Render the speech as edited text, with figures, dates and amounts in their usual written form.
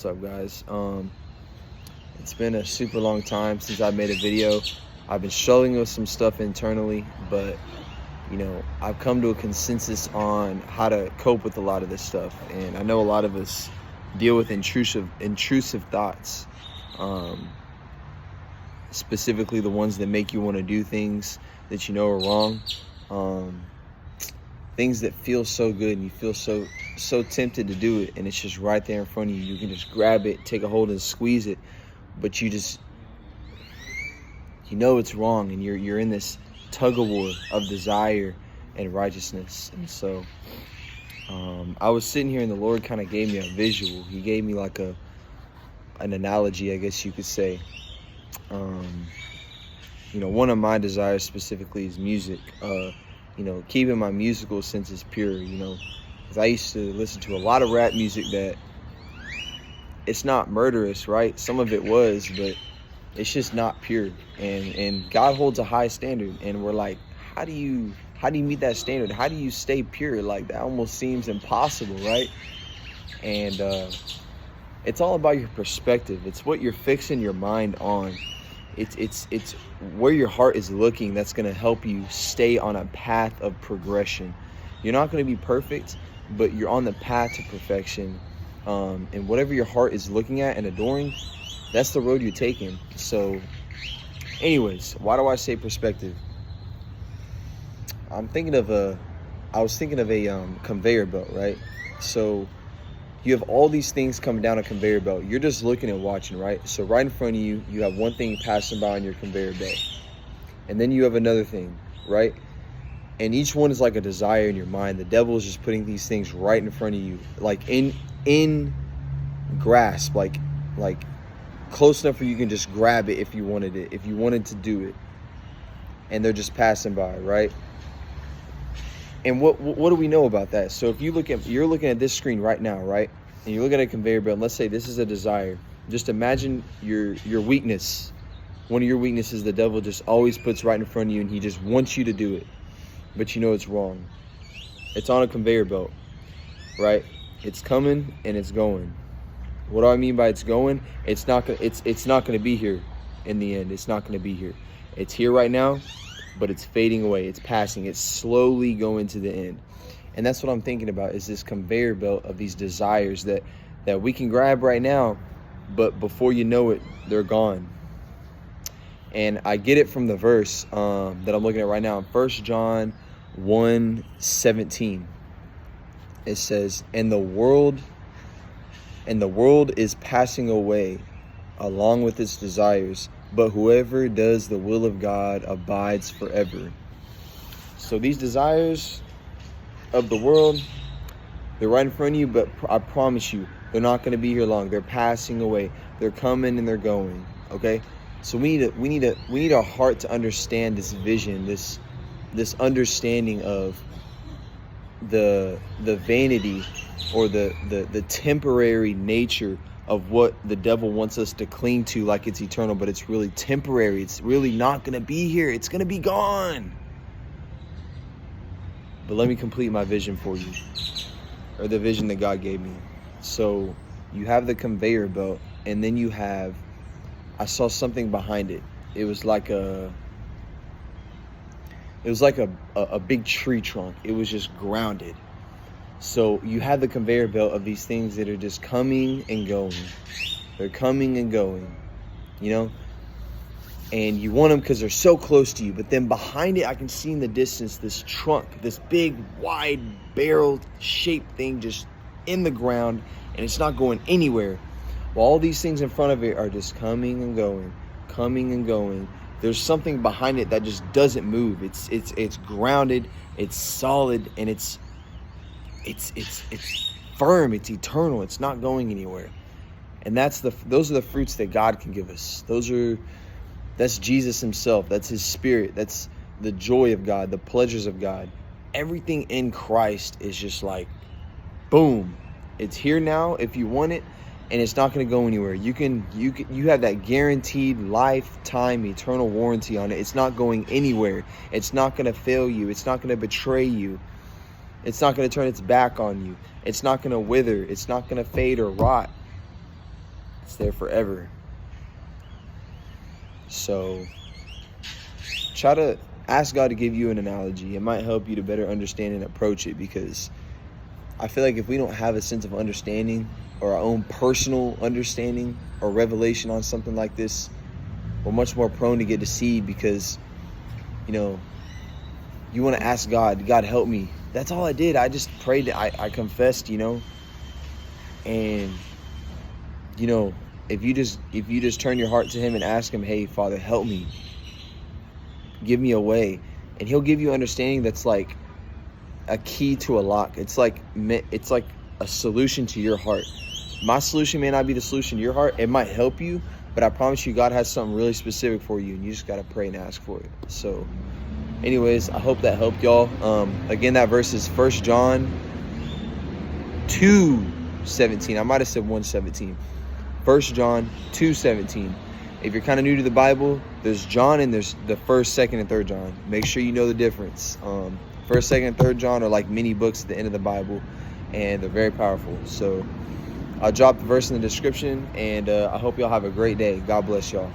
What's up, guys? It's been a super long time since I made a video. I've been struggling with some stuff internally, but I've come to a consensus on how to cope with a lot of this stuff. And I know a lot of us deal with intrusive thoughts, specifically the ones that make you want to do things that you know are wrong. Things that feel so good and you feel so tempted to do it, and it's just right there in front of you. You can just grab it, take a hold and squeeze it, but you know it's wrong, and you're in this tug of war of desire and righteousness. And so I was sitting here and the Lord kind of gave me a visual. He gave me like an analogy, I guess you could say. One of my desires specifically is music. Keeping my musical senses pure, because I used to listen to a lot of rap music that it's not murderous, right? Some of it was, but it's just not pure. And God holds a high standard, and we're like, how do you meet that standard? How do you stay pure? Like, that almost seems impossible, right? And it's all about your perspective. It's what you're fixing your mind on. It's where your heart is looking that's going to help you stay on a path of progression. You're not going to be perfect, but you're on the path to perfection. And whatever your heart is looking at and adoring, that's the road you're taking. So anyways, why do I say perspective? I was thinking of a conveyor belt, right? So you have all these things coming down a conveyor belt. You're just looking and watching, right? So right in front of you, you have one thing passing by on your conveyor belt. And then you have another thing, right? And each one is like a desire in your mind. The devil is just putting these things right in front of you, like in grasp, like close enough where you can just grab it if you wanted to do it. And they're just passing by, right? And what do we know about that? So if you're looking at this screen right now, right? And you're looking at a conveyor belt, and let's say this is a desire. Just imagine your weakness. One of your weaknesses the devil just always puts right in front of you, and he just wants you to do it. But you know it's wrong. It's on a conveyor belt, right? It's coming and it's going. What do I mean by it's going? It's not going to be here in the end. It's not going to be here. It's here right now, but it's fading away. It's passing. It's slowly going to the end. And that's what I'm thinking about, is this conveyor belt of these desires that we can grab right now, but before you know it, they're gone. And I get it from the verse that I'm looking at right now in 1 John 1:17. It says, and the world is passing away along with its desires, but whoever does the will of God abides forever. So these desires of the world, they're right in front of you, but I promise you, they're not going to be here long. They're passing away. They're coming and they're going. Okay? So we need our heart to understand this vision, this understanding of the vanity or the temporary nature of what the devil wants us to cling to like it's eternal, but it's really temporary. It's really not going to be here. It's going to be gone. But let me complete my vision for you, or the vision that God gave me. So you have the conveyor belt, and then I saw something behind it. It was like a big tree trunk. It was just grounded. So you have the conveyor belt of these things that are just coming and going. They're coming and going, and you want them because they're so close to you. But then behind it, I can see in the distance this trunk, this big, wide, barrel-shaped thing just in the ground, and it's not going anywhere. While all these things in front of it are just coming and going, coming and going. There's something behind it that just doesn't move. It's grounded, it's solid, and it's firm, it's eternal, it's not going anywhere. And those are the fruits that God can give us. That's Jesus himself. That's his spirit. That's the joy of God, the pleasures of God. Everything in Christ is just like, boom. It's here now if you want it, and it's not going to go anywhere. You have that guaranteed lifetime eternal warranty on it. It's not going anywhere. It's not going to fail you. It's not going to betray you. It's not going to turn its back on you. It's not going to wither. It's not going to fade or rot. It's there forever. So try to ask God to give you an analogy. It might help you to better understand and approach it, because I feel like if we don't have a sense of understanding or our own personal understanding or revelation on something like this, we're much more prone to get deceived, because, you know, you want to ask God, God, help me. That's all I did. I just prayed. I confessed, you know. And, you know, if you just turn your heart to him and ask him, hey, Father, help me. Give me a way. And he'll give you understanding that's like a key to a lock. It's like a solution to your heart. My solution may not be the solution to your heart. It might help you, but I promise you God has something really specific for you, and you just got to pray and ask for it. So anyways, I hope that helped y'all. Again, that verse is 1 John 2:17. I might have said 1:17. 1 John 2:17. If you're kind of new to the Bible, there's John and there's the 1st, 2nd, and 3rd John. Make sure you know the difference. 1st, 2nd, and 3rd John are like mini books at the end of the Bible, and they're very powerful. So I'll drop the verse in the description, and I hope y'all have a great day. God bless y'all.